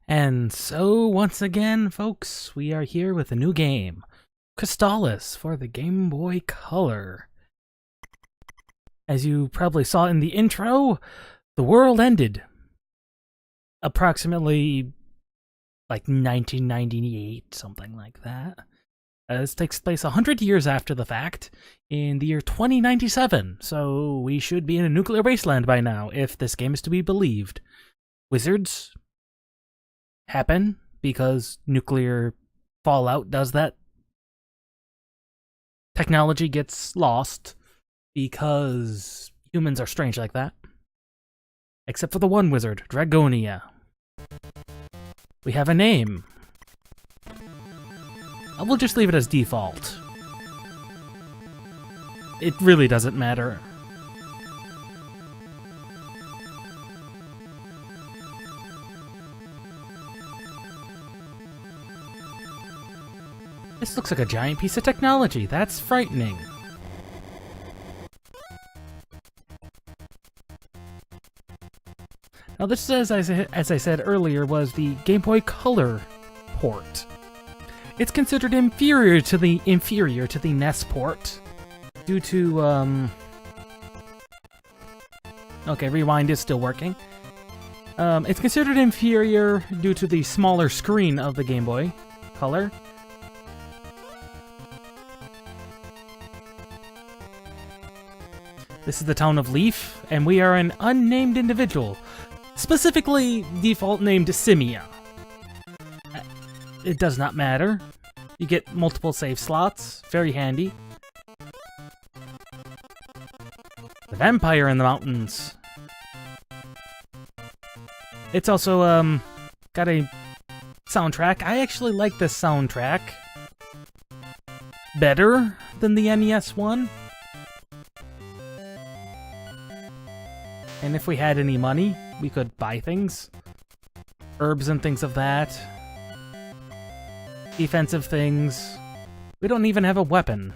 And so, once again, folks, we are here with a new game, Crystalis, for the Game Boy Color. As you probably saw in the intro, the world ended. Approximately, like 1998, something like that. This takes place 100 years after the fact, in the year 2097, so we should be in a nuclear wasteland by now, if this game is to be believed. Wizards happen because nuclear fallout does that. Technology gets lost because humans are strange like that. Except for the one wizard, Dragonia. We have a name. We'll just leave it as default. It really doesn't matter. This looks like a giant piece of technology. That's frightening. Now this, as I said earlier, was the Game Boy Color port. It's considered inferior to the NES port due to okay, rewind is still working. It's considered inferior due to the smaller screen of the Game Boy Color. This is the town of Leaf, and we are an unnamed individual, specifically default named Simia. It does not matter. You get multiple save slots, very handy. The vampire in the mountains. It's also got a soundtrack. I actually like this soundtrack better than the NES one. And if we had any money, we could buy things. Herbs and things of that. Defensive things. We don't even have a weapon.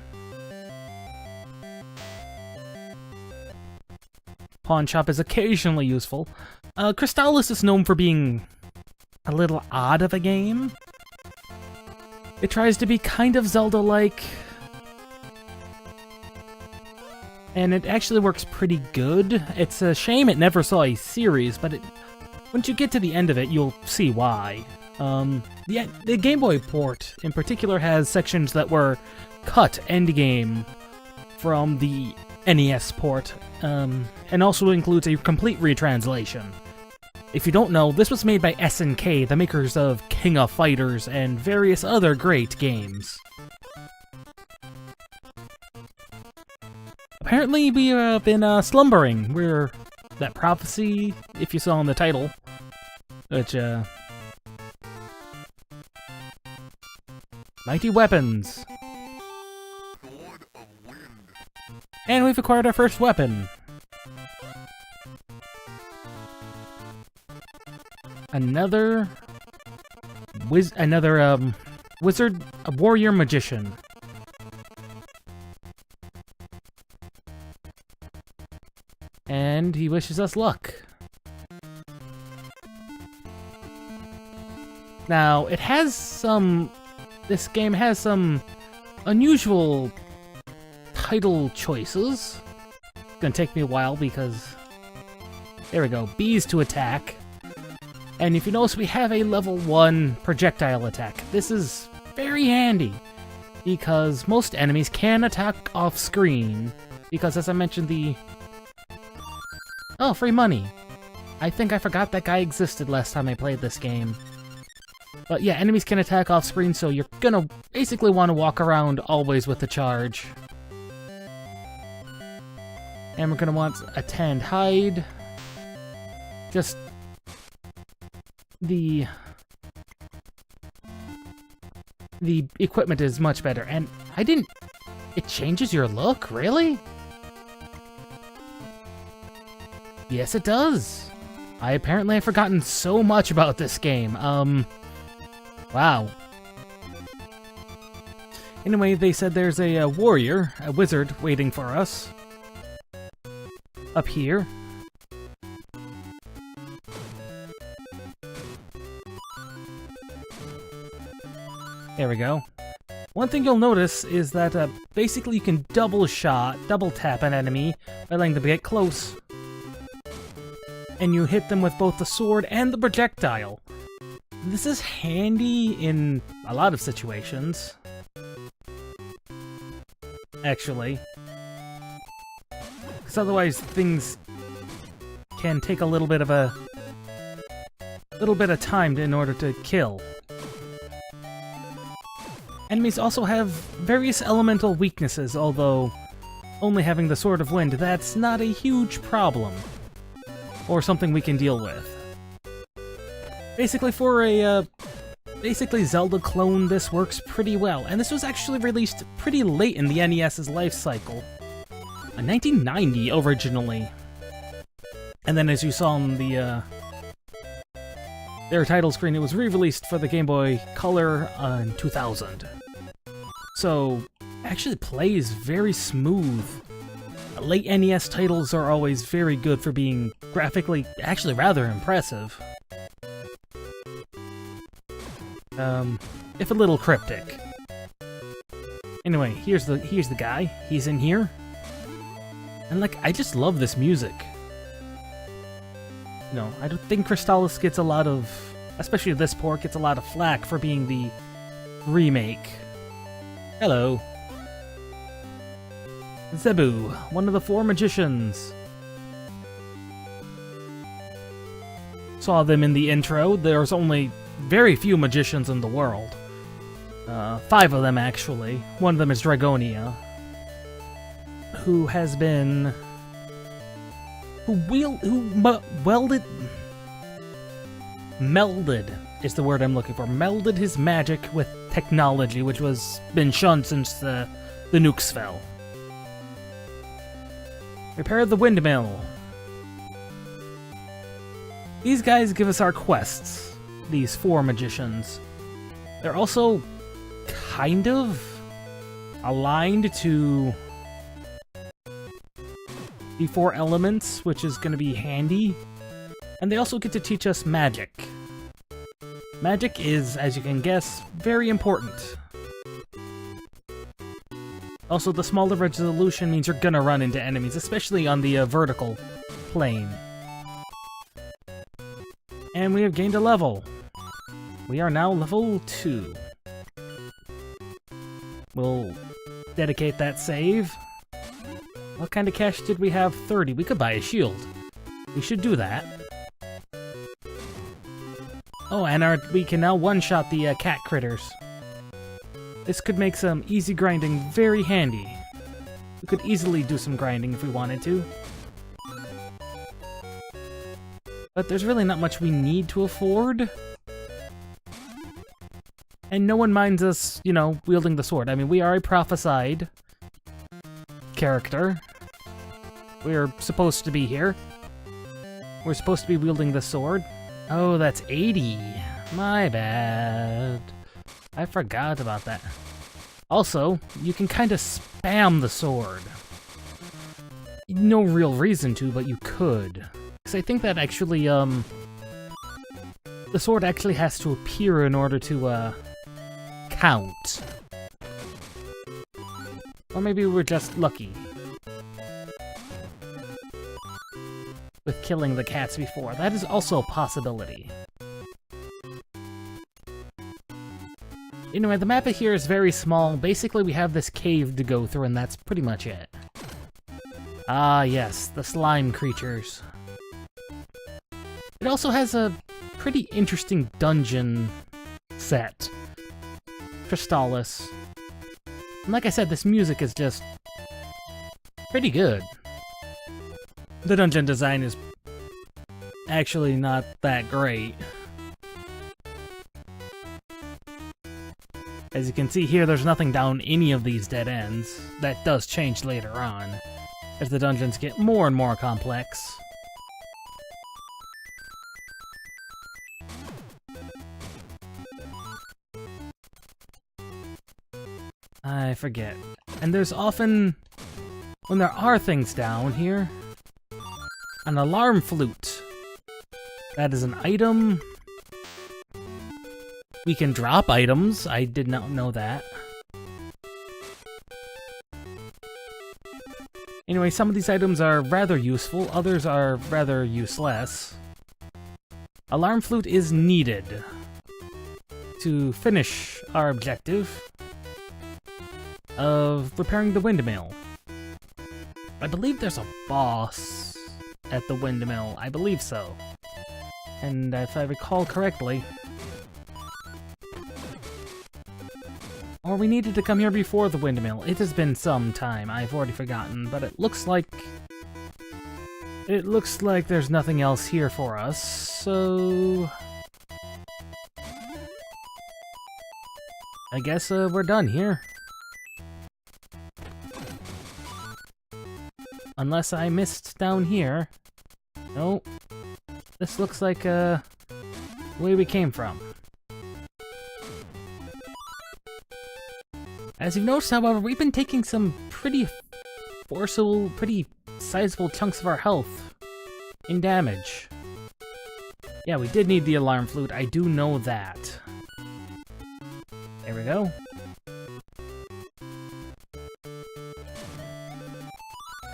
Pawn shop is occasionally useful. Crystalis is known for being a little odd of a game. It tries to be kind of Zelda-like. And it actually works pretty good. It's a shame it never saw a series, but once you get to the end of it, you'll see why. The Game Boy port, in particular, has sections that were cut endgame from the NES port, and also includes a complete retranslation. If you don't know, this was made by SNK, the makers of King of Fighters and various other great games. Apparently, we have been slumbering. We're that prophecy, if you saw in the title, which, mighty weapons. And we've acquired our first weapon. Another wizard, a warrior magician. And he wishes us luck. Now, this game has some unusual title choices. It's gonna take me a while because... There we go, bees to attack. And if you notice, we have a level 1 projectile attack. This is very handy because most enemies can attack off screen because, as I mentioned, Oh, free money. I think I forgot that guy existed last time I played this game. But yeah, enemies can attack off screen, so you're gonna basically want to walk around always with the charge. And we're gonna want a tanned hide. Just the equipment is much better, and it changes your look, really? Yes, it does. I apparently have forgotten so much about this game. Wow. Anyway, they said there's a warrior, a wizard, waiting for us. Up here. There we go. One thing you'll notice is that basically you can double tap an enemy by letting them get close. And you hit them with both the sword and the projectile. This is handy in a lot of situations. Actually. Because otherwise things can take a little bit of time in order to kill. Enemies also have various elemental weaknesses, although only having the Sword of Wind, that's not a huge problem. Or something we can deal with. Basically, for a Zelda clone, this works pretty well, and this was actually released pretty late in the NES's life cycle. 1990 originally. And then as you saw on their title screen, it was re-released for the Game Boy Color in 2000. So, actually plays very smooth. Late NES titles are always very good for being graphically actually rather impressive. If a little cryptic. Anyway, here's the guy. He's in here. And like, I just love this music. You know, I don't think Crystalis gets a lot of, especially this port, gets a lot of flack for being the remake. Hello. Zebu, one of the 4 magicians. Saw them in the intro. There's only very few magicians in the world. 5 of them, actually. One of them is Dragonia, who has been... melded is the word I'm looking for. Melded his magic with technology, which was been shunned since the nukes fell. Repair the windmill. These guys give us our quests, these 4 magicians. They're also kind of aligned to the 4 elements, which is going to be handy. And they also get to teach us magic. Magic is, as you can guess, very important. Also, the smaller resolution means you're gonna run into enemies, especially on the vertical plane. And we have gained a level. We are now level 2. We'll dedicate that save. What kind of cash did we have? 30. We could buy a shield. We should do that. Oh, and we can now one-shot the cat critters. This could make some easy grinding very handy. We could easily do some grinding if we wanted to. But there's really not much we need to afford. And no one minds us, you know, wielding the sword. I mean, we are a prophesied character. We're supposed to be here. We're supposed to be wielding the sword. Oh, that's 80. My bad. I forgot about that. Also, you can kind of spam the sword. No real reason to, but you could. Because I think that actually, the sword actually has to appear in order to, count. Or maybe we're just lucky. With killing the cats before. That is also a possibility. Anyway, the map here is very small. Basically, we have this cave to go through, and that's pretty much it. Ah, yes, the slime creatures. It also has a pretty interesting dungeon set. Crystalis. And like I said, this music is just pretty good. The dungeon design is actually not that great. As you can see here, there's nothing down any of these dead ends. That does change later on, as the dungeons get more and more complex. I forget. And there's often, when there are things down here, an alarm flute. That is an item We can drop items. I did not know that. Anyway, some of these items are rather useful, others are rather useless. Alarm flute is needed to finish our objective of repairing the windmill. I believe there's a boss at the windmill. I believe so. And if I recall correctly... Or we needed to come here before the windmill. It has been some time. I've already forgotten, but it looks like... It looks like there's nothing else here for us, so... I guess we're done here. Unless I missed down here. No. This looks like the way we came from. As you've noticed, however, we've been taking some pretty forcible, pretty sizable chunks of our health in damage. Yeah, we did need the alarm flute. I do know that. There we go.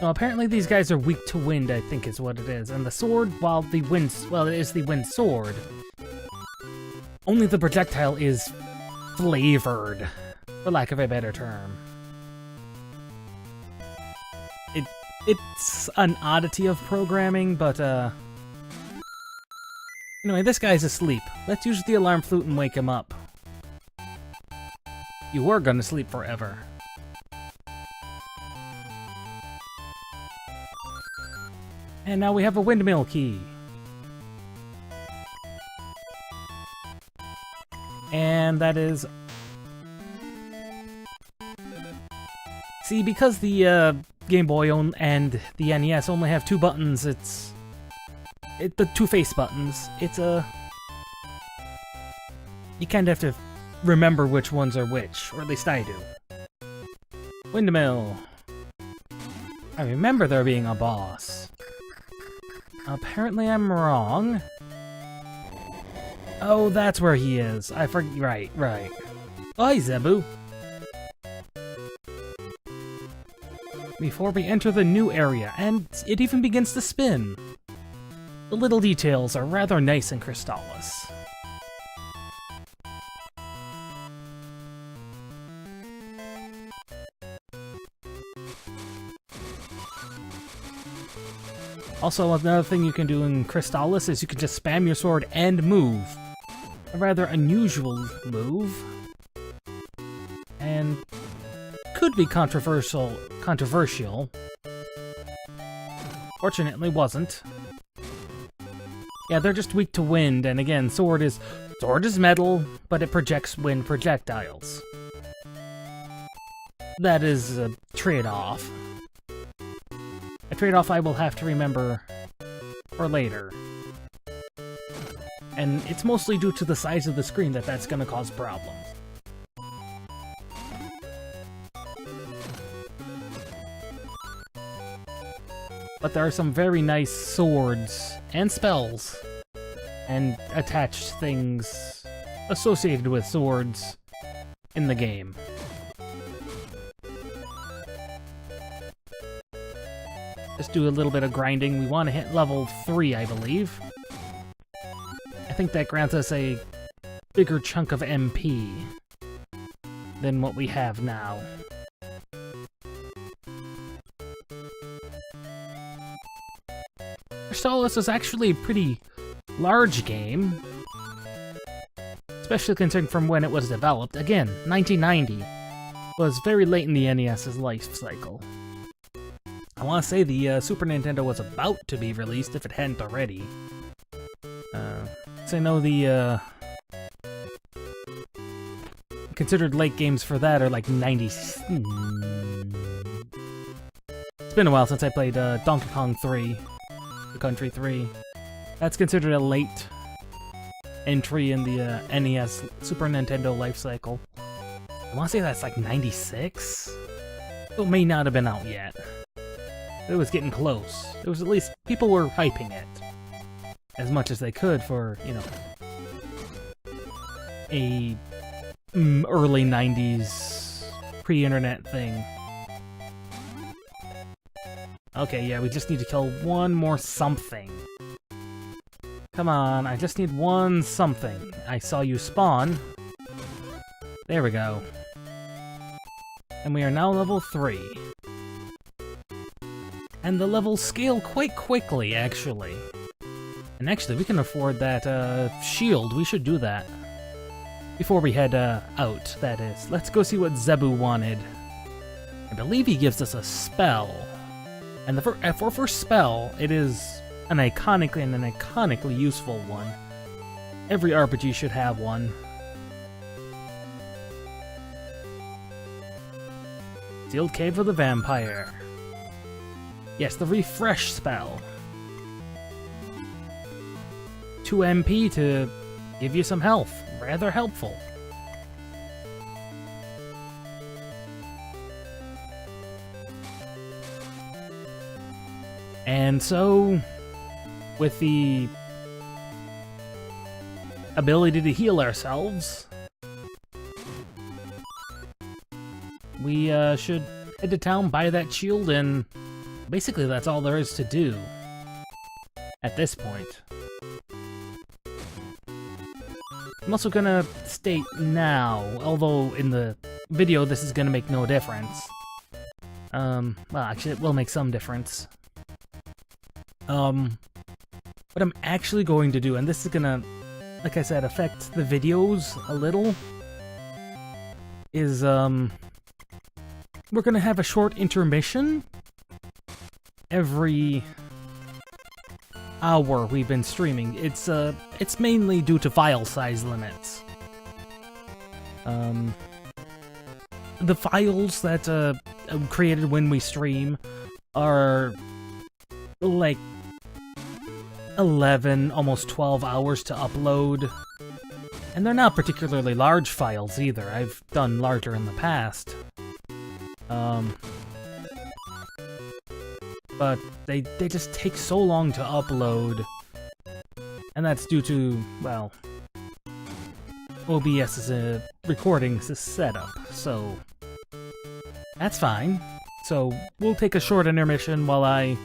Well, apparently these guys are weak to wind, I think is what it is. And the sword, while the wind... Well, it is the wind sword. Only the projectile is flavored, for lack of a better term. It's an oddity of programming, but, Anyway, this guy's asleep. Let's use the alarm flute and wake him up. You were gonna sleep forever. And now we have a windmill key. And that is... See, because the Game Boy and the NES only have two buttons, the two face buttons, it's a... You kind of have to remember which ones are which, or at least I do. Windmill. I remember there being a boss. Apparently I'm wrong. Oh, that's where he is. I forget. Right. Hi, Zebu. Before we enter the new area, and it even begins to spin. The little details are rather nice in Crystalis. Also, another thing you can do in Crystalis is you can just spam your sword and move. A rather unusual move. And could be controversial. Fortunately wasn't. Yeah, they're just weak to wind, and again, sword is metal, but it projects wind projectiles. That is a trade-off. A trade-off I will have to remember for later. And it's mostly due to the size of the screen that's gonna cause problems. But there are some very nice swords and spells and attached things associated with swords in the game. Let's do a little bit of grinding. We want to hit level 3, I believe. I think that grants us a bigger chunk of MP than what we have now. Crystalis is actually a pretty large game, especially considering from when it was developed. Again, 1990 was very late in the NES's life cycle. I want to say the Super Nintendo was about to be released if it hadn't already. So I know the considered late games for that are like 90s. It's been a while since I played Donkey Kong 3. Country 3. That's considered a late entry in the NES Super Nintendo life cycle. I want to say that's like 96? It may not have been out yet. It was getting close. It was at least, people were hyping it as much as they could for, you know, a early 90s pre-internet thing. Okay, yeah, we just need to kill one more something. Come on, I just need one something. I saw you spawn. There we go. And we are now level 3. And the levels scale quite quickly, actually. And actually, we can afford that shield. We should do that. Before we head out, that is. Let's go see what Zebu wanted. I believe he gives us a spell. And the for first spell, it is an iconically useful one. Every RPG should have one. Sealed Cave of the Vampire. Yes, the refresh spell. 2 MP to give you some health. Rather helpful. And so, with the ability to heal ourselves, we should head to town, buy that shield, and basically that's all there is to do at this point. I'm also gonna state now, although in the video this is gonna make no difference. Well, actually it will make some difference. What I'm actually going to do, and this is gonna, like I said, affect the videos a little, is, we're gonna have a short intermission every hour we've been streaming. It's mainly due to file size limits. The files that, created when we stream are, like, 11, almost 12 hours to upload. And they're not particularly large files either. I've done larger in the past. But they just take so long to upload. And that's due to, well, OBS's recording setup, so that's fine. So we'll take a short intermission while I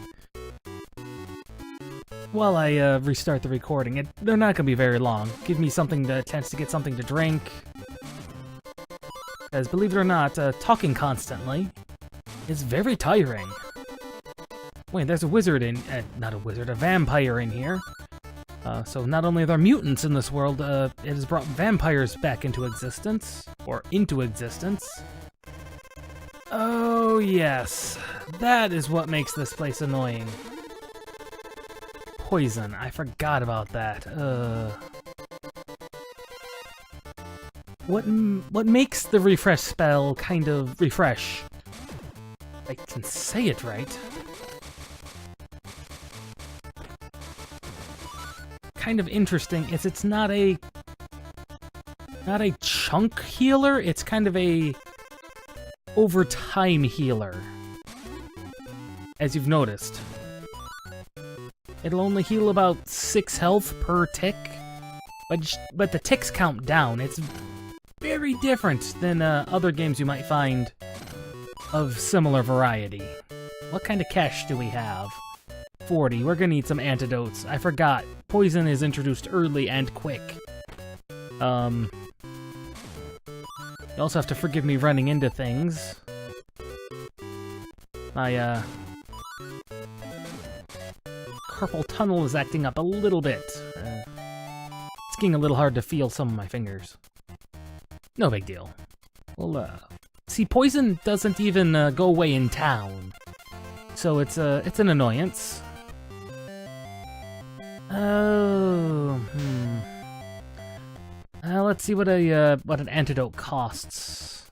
restart the recording. They're not gonna be very long. Give me a chance to get something to drink. Because believe it or not, talking constantly is very tiring. Wait, there's a wizard not a wizard, a vampire in here. So not only are there mutants in this world, it has brought vampires back into existence. Oh yes, that is what makes this place annoying. Poison, I forgot about that. What makes the refresh spell kind of refresh? I can say it right. Kind of interesting is it's not a chunk healer, it's kind of a over time healer, as you've noticed. It'll only heal about 6 health per tick, but the ticks count down. It's very different than other games you might find of similar variety. What kind of cash do we have? 40. We're gonna need some antidotes. I forgot. Poison is introduced early and quick. You also have to forgive me running into things. My, carpal tunnel is acting up a little bit. It's getting a little hard to feel some of my fingers. No big deal. Well, see, poison doesn't even go away in town. So it's an annoyance. Oh, let's see what an antidote costs.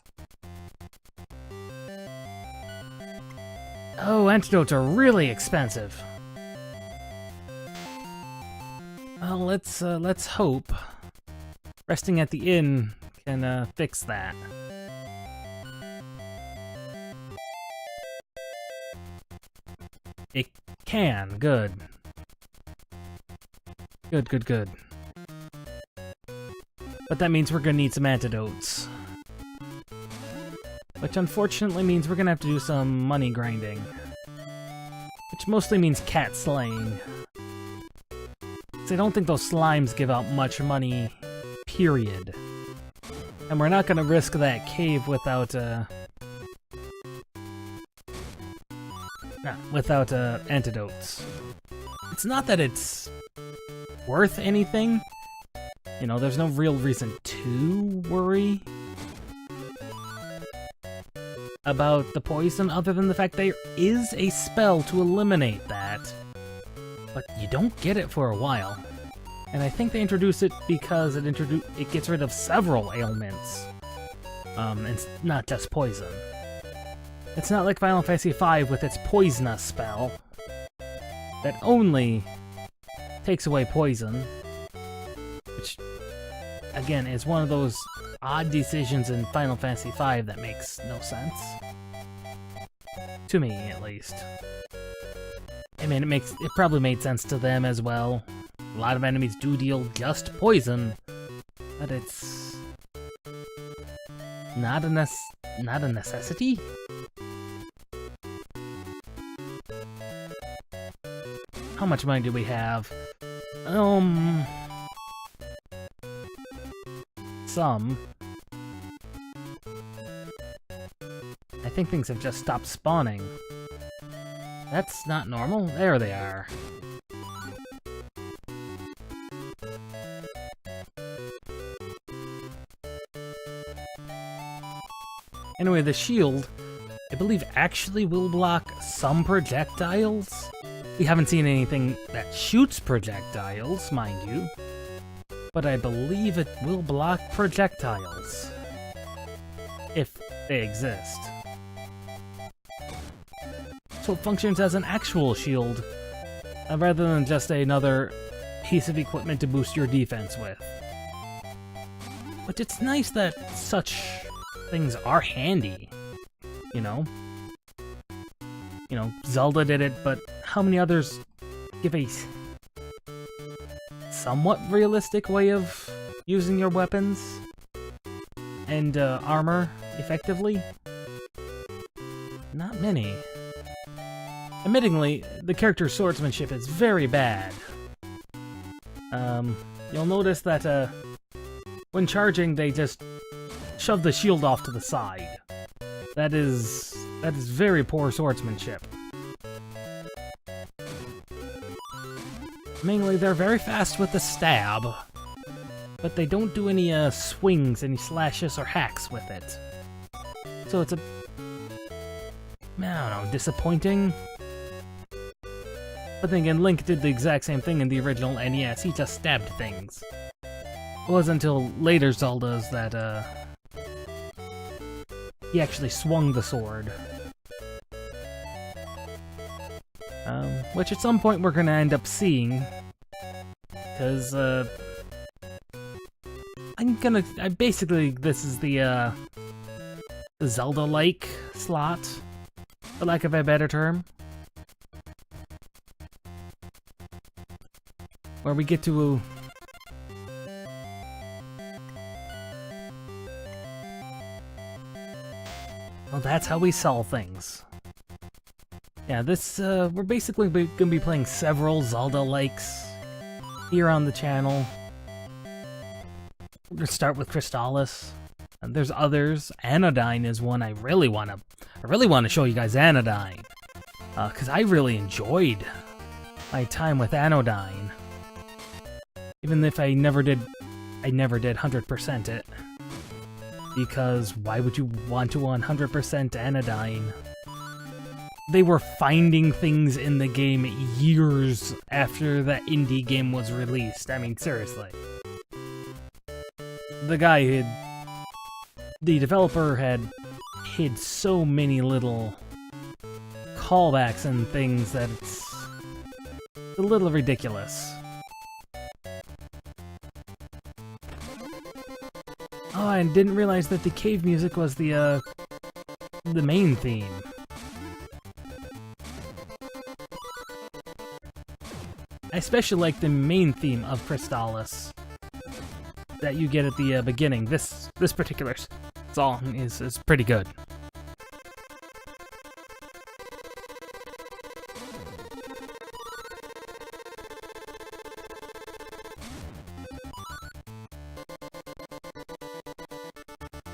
Oh, antidotes are really expensive. Well, let's hope resting at the inn can fix that. It can. Good. Good. But that means we're gonna need some antidotes. Which unfortunately means we're gonna have to do some money grinding. Which mostly means cat slaying. I don't think those slimes give out much money, period. And we're not gonna risk that cave without antidotes. It's not that it's worth anything. You know, there's no real reason to worry about the poison other than the fact there is a spell to eliminate that. But you don't get it for a while. And I think they introduce it because it gets rid of several ailments. And not just poison. It's not like Final Fantasy V with its Poisonous spell that only takes away poison. Which, again, is one of those odd decisions in Final Fantasy V that makes no sense. To me, at least. I mean, it probably made sense to them as well. A lot of enemies do deal just poison, but it's not a necessity. How much money do we have? Some. I think things have just stopped spawning. That's not normal. There they are. Anyway, the shield, I believe, actually will block some projectiles. We haven't seen anything that shoots projectiles, mind you. But I believe it will block projectiles. If they exist. So it functions as an actual shield, rather than just another piece of equipment to boost your defense with. But it's nice that such things are handy, you know? You know, Zelda did it, but how many others give a somewhat realistic way of using your weapons and armor effectively? Not many. Admittingly, the character's swordsmanship is very bad. You'll notice that when charging, they just shove the shield off to the side. That is very poor swordsmanship. Mainly, they're very fast with the stab, but they don't do any swings, any slashes, or hacks with it. So it's I don't know, disappointing. But then again, Link did the exact same thing in the original NES, he just stabbed things. It wasn't until later Zeldas that he actually swung the sword. Which at some point we're gonna end up seeing. Because, basically, this is the Zelda-like slot, for lack of a better term. Where we get to... well, that's how we sell things. Yeah, this, we're basically gonna be playing several Zelda-likes here on the channel. We're gonna start with Crystalis. And there's others. Anodyne is one I really wanna show you guys Anodyne. Cause I really enjoyed my time with Anodyne. Even if I never did 100% it. Because why would you want to 100% Anodyne? They were finding things in the game years after the indie game was released. I mean, seriously. The developer had hid so many little callbacks and things that it's a little ridiculous. Oh, I didn't realize that the cave music was the main theme. I especially like the main theme of Crystalis. that you get at the beginning. This particular song is pretty good.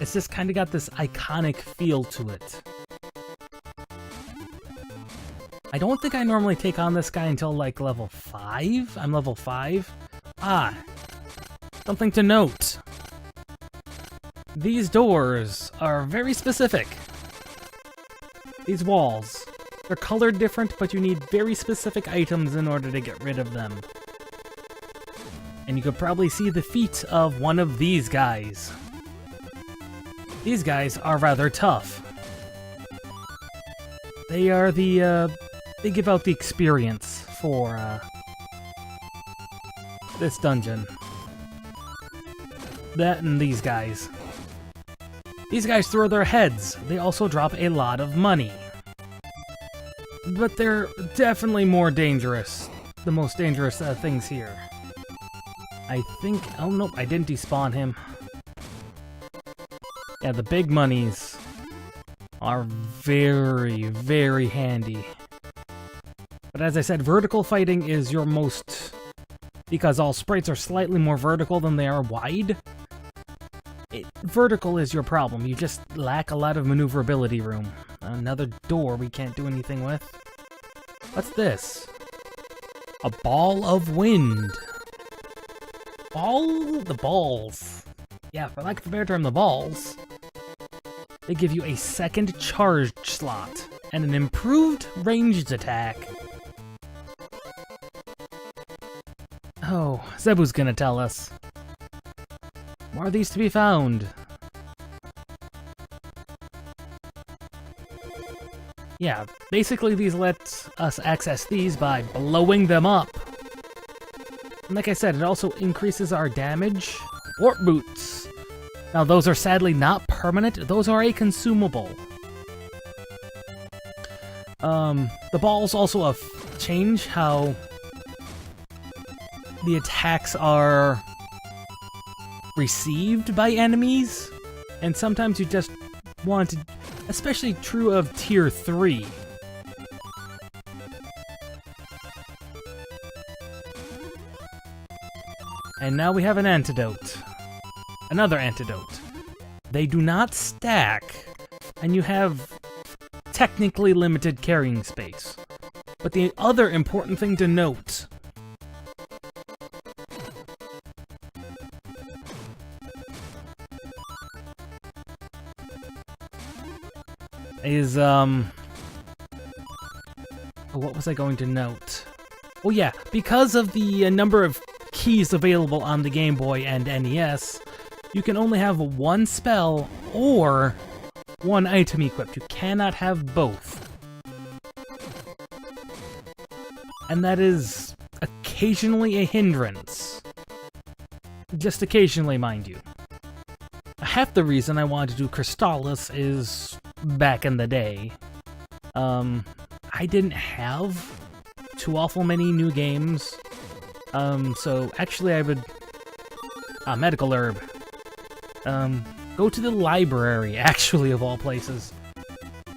It's just kind of got this iconic feel to it. I don't think I normally take on this guy until like level 5. I'm level 5. Ah, something to note. These doors are very specific. These walls. They're colored different, but you need very specific items in order to get rid of them. And you could probably see the feet of one of these guys. These guys are rather tough. They are they give out the experience for, this dungeon. That and these guys. These guys throw their heads. They also drop a lot of money. But they're definitely more dangerous. The most dangerous things here. I think... Oh, nope, I didn't despawn him. Yeah, the big monies are very, very handy. But as I said, vertical fighting is your most... Because all sprites are slightly more vertical than they are wide. Vertical is your problem. You just lack a lot of maneuverability room. Another door we can't do anything with. What's this? A ball of wind. The balls. Yeah, for lack of a better term, the balls. They give you a second charge slot and an improved ranged attack. Oh, Zebu's gonna tell us. Where are these to be found? Yeah, basically these let us access these by blowing them up. And like I said, it also increases our damage. Warp boots. Now those are sadly not permanent, those are a consumable. The balls also change how the attacks are received by enemies, and sometimes you just want to, especially true of tier 3. And now we have an antidote. Another antidote. They do not stack, and you have technically limited carrying space. But the other important thing to note is, what was I going to note? Oh yeah, because of the number of keys available on the Game Boy and NES, you can only have one spell or one item equipped. You cannot have both. And that is occasionally a hindrance. Just occasionally, mind you. Half the reason I wanted to do Crystalis is back in the day. I didn't have too awful many new games. So actually I would... medical herb. Go to the library, actually, of all places.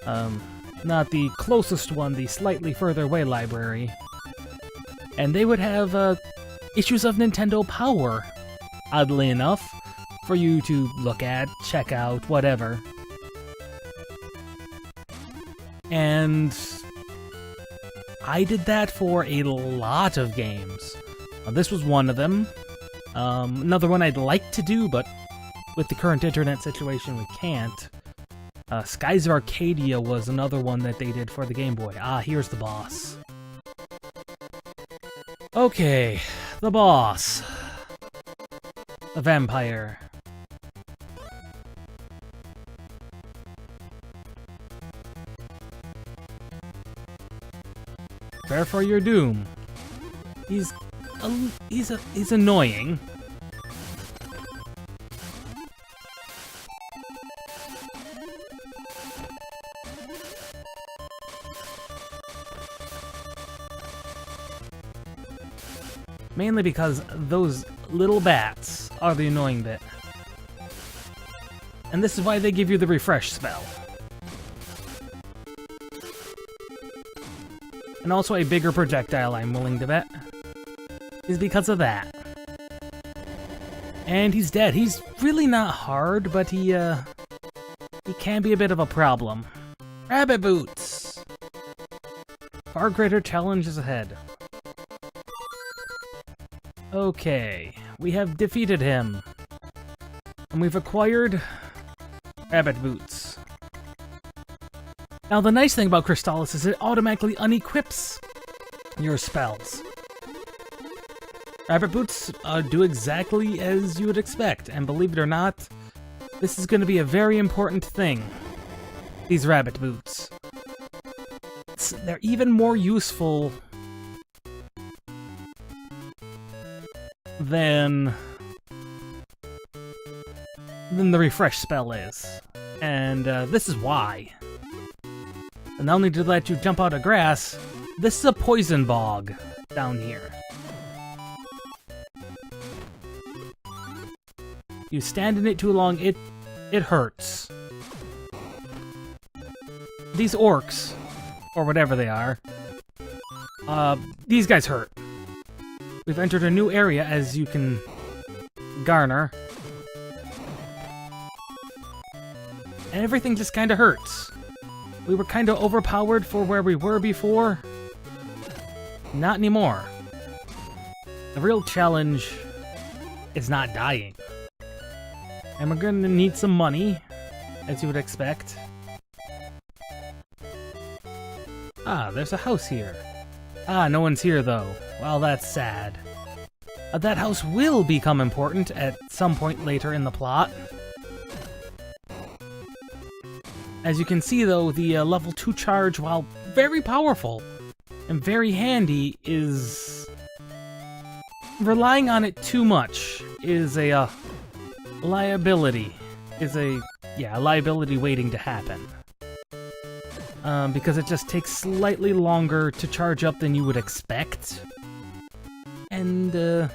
Not the closest one, the slightly further away library. And they would have, issues of Nintendo Power, oddly enough, for you to look at, check out, whatever. And I did that for a lot of games. This was one of them. Another one I'd like to do, but with the current internet situation, we can't. Skies of Arcadia was another one that they did for the Game Boy. Ah, here's the boss. Okay, the boss. The vampire. Prepare for your doom. He's annoying. Mainly because those little bats are the annoying bit. And this is why they give you the refresh spell. And also a bigger projectile, I'm willing to bet, is because of that. And he's dead. He's really not hard, but he can be a bit of a problem. Rabbit boots! Far greater challenges ahead. Okay, we have defeated him. And we've acquired rabbit boots. Now the nice thing about Crystalis is it automatically unequips your spells. Rabbit boots do exactly as you would expect, and believe it or not, this is going to be a very important thing. These rabbit boots. They're even more useful than the refresh spell is. And this is why. And not only did they let you jump out of grass, this is a poison bog down here. You stand in it too long, it hurts. These orcs, or whatever they are, these guys hurt. We've entered a new area, as you can garner. And everything just kinda hurts. We were kinda overpowered for where we were before. Not anymore. The real challenge is not dying. And we're gonna need some money, as you would expect. Ah, there's a house here. Ah, no one's here though. Well, that's sad. That house will become important at some point later in the plot. As you can see though, the level 2 charge, while very powerful and very handy, is... relying on it too much is a liability. A liability waiting to happen. Because it just takes slightly longer to charge up than you would expect. And,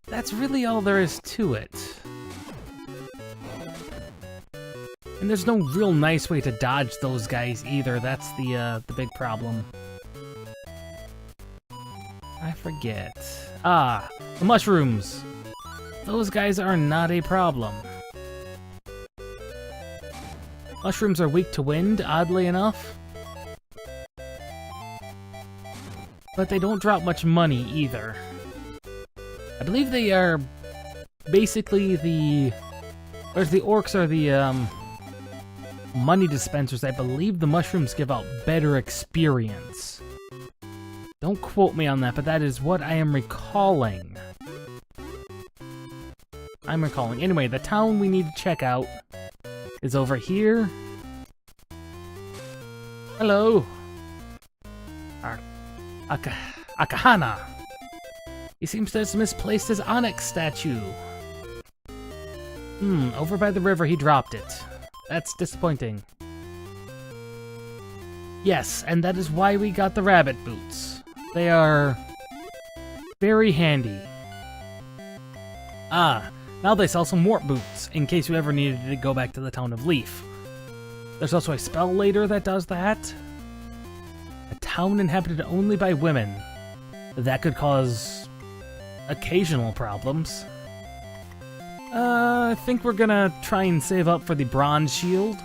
that's really all there is to it. And there's no real nice way to dodge those guys either. That's the big problem. I forget. Ah, the mushrooms. Those guys are not a problem. Mushrooms are weak to wind, oddly enough. But they don't drop much money either. I believe they are basically whereas the orcs are the money dispensers, I believe the mushrooms give out better experience. Don't quote me on that, but that is what I am recalling. Anyway, the town we need to check out is over here. Hello. Akahana. He seems to have misplaced his onyx statue. Over by the river he dropped it. That's disappointing. Yes, and that is why we got the rabbit boots. They are very handy. Ah, now they sell some warp boots, in case you ever needed to go back to the town of Leaf. There's also a spell later that does that. A town inhabited only by women. That could cause occasional problems. I think we're gonna try and save up for the bronze shield.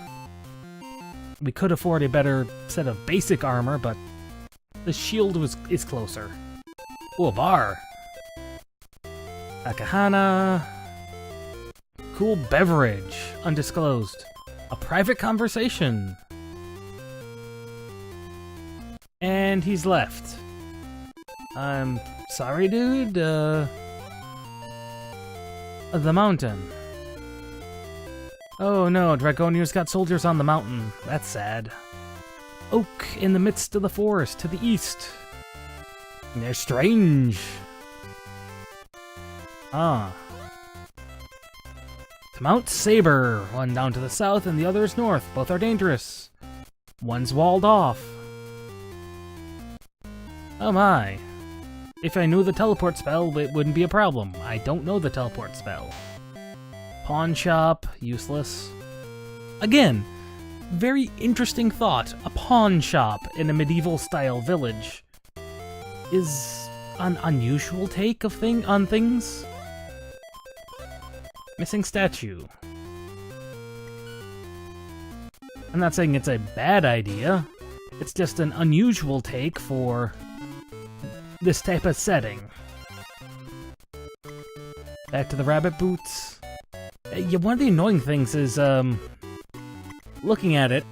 We could afford a better set of basic armor, but the shield is closer. Ooh, a bar. Akahana. Cool beverage. Undisclosed. A private conversation. And he's left. I'm sorry, dude. The mountain. Oh no, Dragonia's got soldiers on the mountain. That's sad. Oak in the midst of the forest to the east. They're strange. Ah. To Mount Saber, one down to the south and the other is north. Both are dangerous. One's walled off. Oh my. If I knew the teleport spell, it wouldn't be a problem. I don't know the teleport spell. Pawn shop, useless. Again, very interesting thought. A pawn shop in a medieval-style village is an unusual take of on things. Missing statue. I'm not saying it's a bad idea. It's just an unusual take for this type of setting. Back to the rabbit boots. Yeah, one of the annoying things is, looking at it,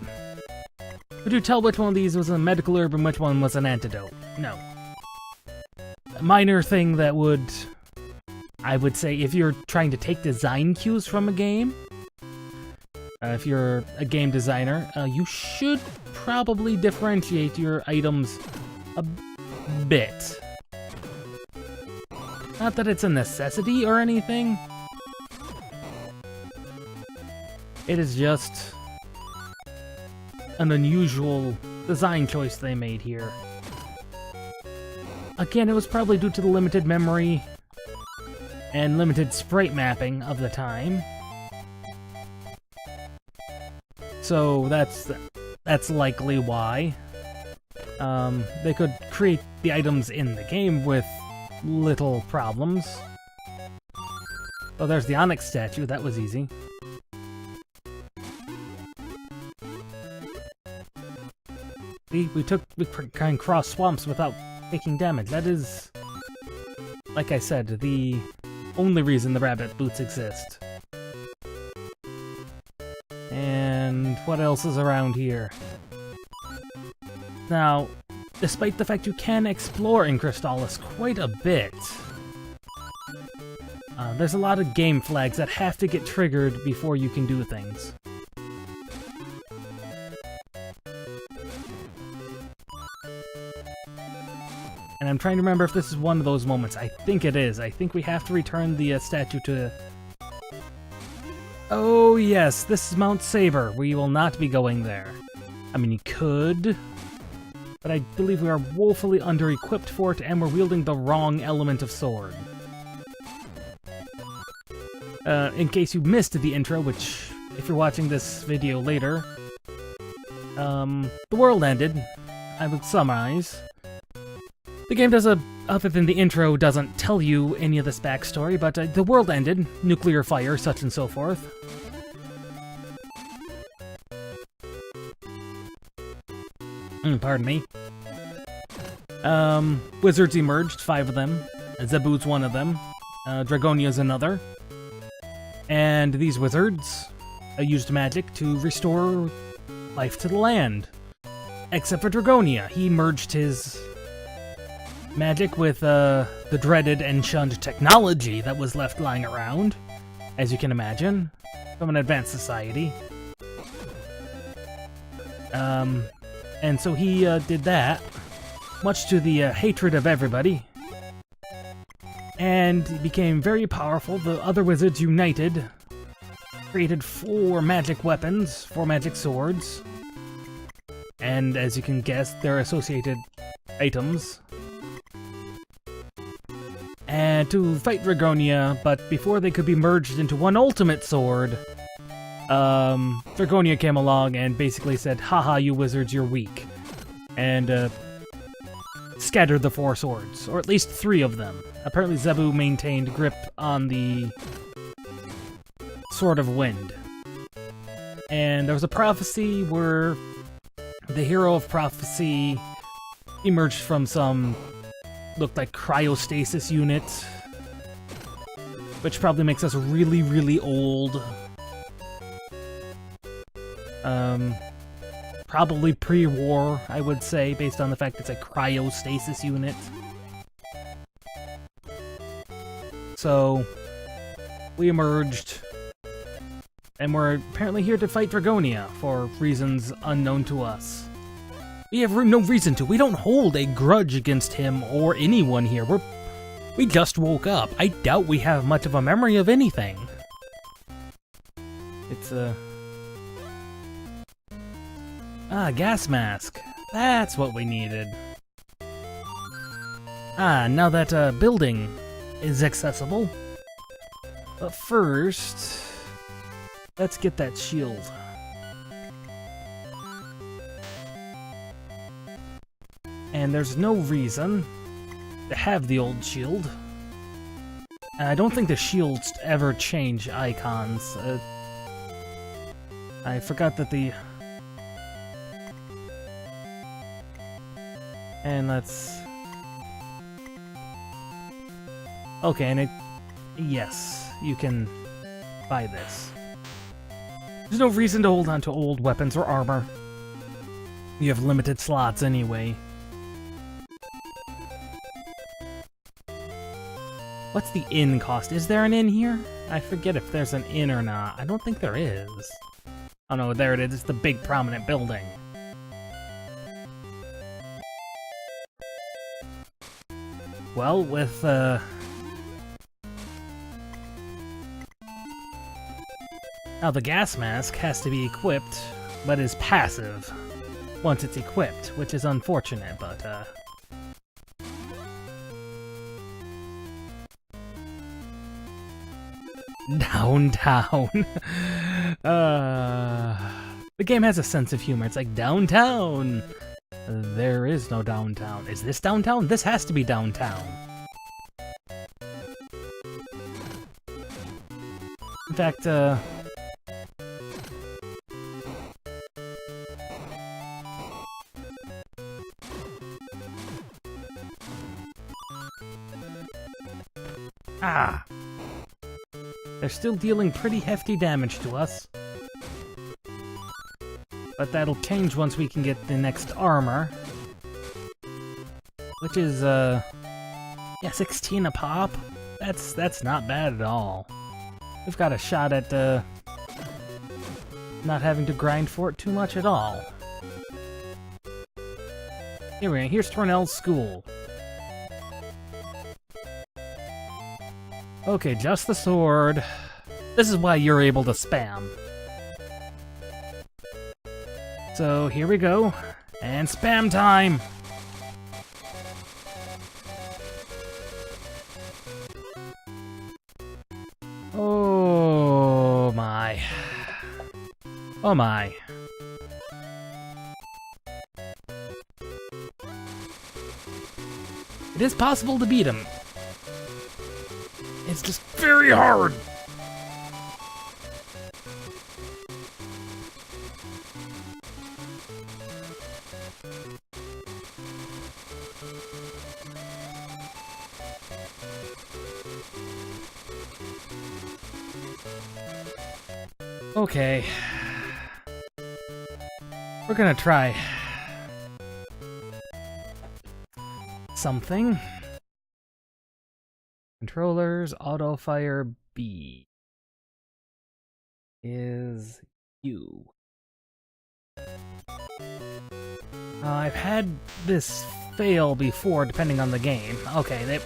could you tell which one of these was a medical herb and which one was an antidote? No. A minor thing that would, I would say, if you're trying to take design cues from a game, if you're a game designer, you should probably differentiate your items a bit. Not that it's a necessity or anything. It is just an unusual design choice they made here. Again, it was probably due to the limited memory and limited sprite mapping of the time. So that's likely why. They could create the items in the game with little problems. Oh, there's the Onyx statue. That was easy. We can cross swamps without taking damage. That is, like I said, the only reason the rabbit boots exist. And what else is around here? Now, despite the fact you can explore in Crystalis quite a bit, there's a lot of game flags that have to get triggered before you can do things. And I'm trying to remember if this is one of those moments. I think it is. I think we have to return the statue to... Oh yes, this is Mount Saber. We will not be going there. I mean, you could, but I believe we are woefully under-equipped for it, and we're wielding the wrong element of sword. In case you missed the intro, which, if you're watching this video later, the world ended. I would summarize. The game other than the intro, doesn't tell you any of this backstory, but the world ended, nuclear fire, such and so forth. Pardon me. Wizards emerged, 5 of them. Zebu's one of them. Dragonia's another. And these wizards used magic to restore life to the land. Except for Dragonia. He merged his magic with the dreaded and shunned technology that was left lying around, as you can imagine, from an advanced society. And so he did that, much to the hatred of everybody, and became very powerful. The other wizards united, created 4 magic weapons, 4 magic swords, and as you can guess, their associated items, and to fight Dragonia, but before they could be merged into one ultimate sword, Dragonia came along and basically said, haha, you wizards, you're weak, and scattered the 4 swords, or at least 3 of them. Apparently Zebu maintained grip on the Sword of Wind. And there was a prophecy where the hero of prophecy emerged from some, looked like cryostasis unit, which probably makes us really, really old. Probably pre-war, I would say, based on the fact it's a cryostasis unit. So, we emerged, and we're apparently here to fight Dragonia for reasons unknown to us. We have no reason to. We don't hold a grudge against him or anyone here. We just woke up. I doubt we have much of a memory of anything. It's gas mask. That's what we needed. Ah, now that building is accessible. But first, let's get that shield. And there's no reason to have the old shield. And I don't think the shields ever change icons. I forgot that the... And let's... Okay, and it... Yes, you can buy this. There's no reason to hold on to old weapons or armor. You have limited slots anyway. What's the inn cost? Is there an inn here? I forget if there's an inn or not. I don't think there is. Oh no, there it is. It's the big prominent building. Well, with now the gas mask has to be equipped, but is passive once it's equipped, which is unfortunate, but downtown. The game has a sense of humor. It's like downtown. There is no downtown. Is this downtown? This has to be downtown. In fact, ah! They're still dealing pretty hefty damage to us. But that'll change once we can get the next armor. Which is, yeah, 16 a pop. That's not bad at all. We've got a shot at, not having to grind for it too much at all. Here we go. Here's Tornell's school. Okay, just the sword. This is why you're able to spam. So here we go, and spam time! Oh my. Oh my. It is possible to beat him. It's just very hard. Okay. We're gonna try something. Controllers, auto fire B is U. I've had this fail before depending on the game. Okay,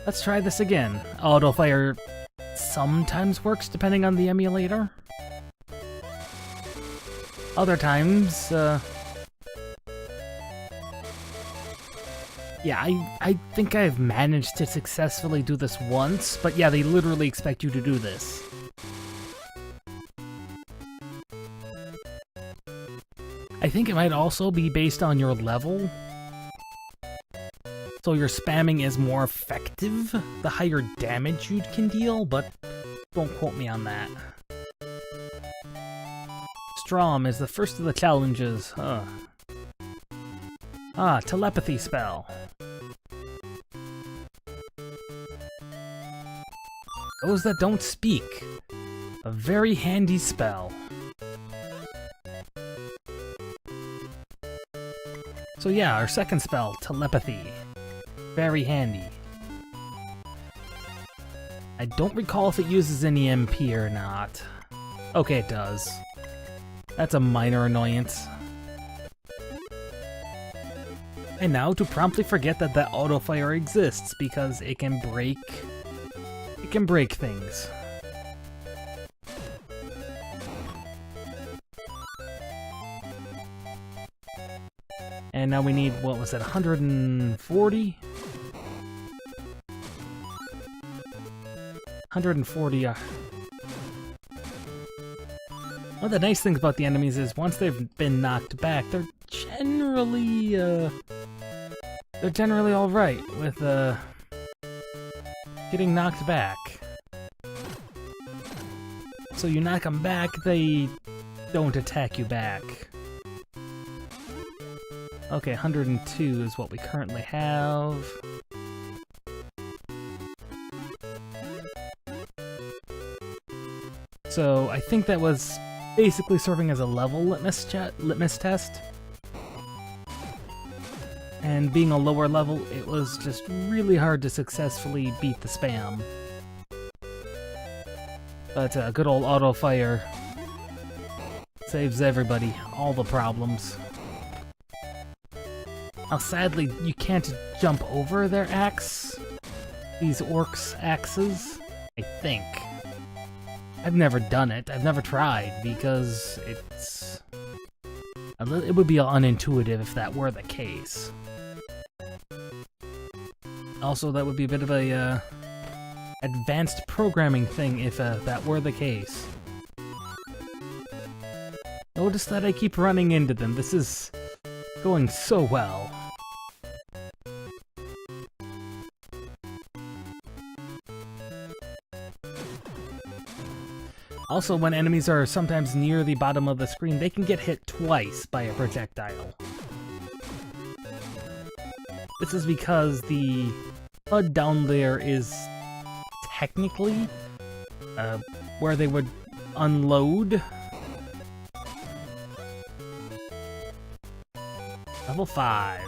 let's try this again. Auto fire sometimes works depending on the emulator. Other times, yeah, I think I've managed to successfully do this once, but yeah, they literally expect you to do this. I think it might also be based on your level. So your spamming is more effective the higher damage you can deal, but don't quote me on that. Strom is the first of the challenges. Ah, telepathy spell. Those that don't speak. A very handy spell. So yeah, our second spell, telepathy. Very handy. I don't recall if it uses any MP or not. Okay, it does. That's a minor annoyance. And now to promptly forget that that auto fire exists because it can break things. And now we need, what was it, 140? 140, One of the nice things about the enemies is once they've been knocked back, they're generally alright with, getting knocked back. So you knock them back, they don't attack you back. Okay, 102 is what we currently have. So I think that was basically serving as a level litmus test. And being a lower level, it was just really hard to successfully beat the spam. But good old auto fire saves everybody all the problems. Now sadly, you can't jump over their axe. These orcs' axes, I think. I've never done it. I've never tried because it would be unintuitive if that were the case. Also, that would be a bit of a advanced programming thing if that were the case. Notice that I keep running into them. This is going so well. Also, when enemies are sometimes near the bottom of the screen, they can get hit twice by a projectile. This is because the HUD down there is technically where they would unload. Level 5.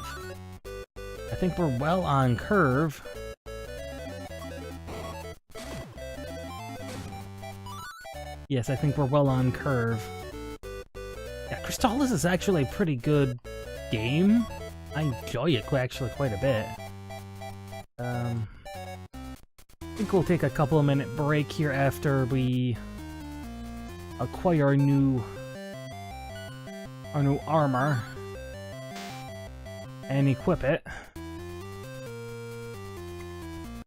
I think we're well on curve. Yes, I think we're well on curve. Yeah, Crystalis is actually a pretty good game. I enjoy it actually quite a bit. I think we'll take a couple of minute break here after we acquire our new armor and equip it.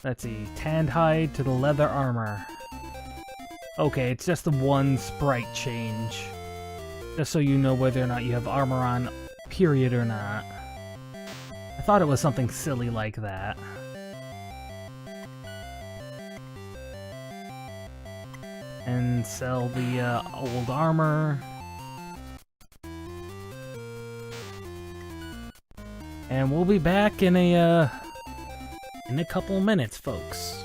Let's see, tanned hide to the leather armor. Okay, it's just the one sprite change. Just so you know whether or not you have armor on, period or not. I thought it was something silly like that. And sell the old armor. And we'll be back in a couple minutes, folks.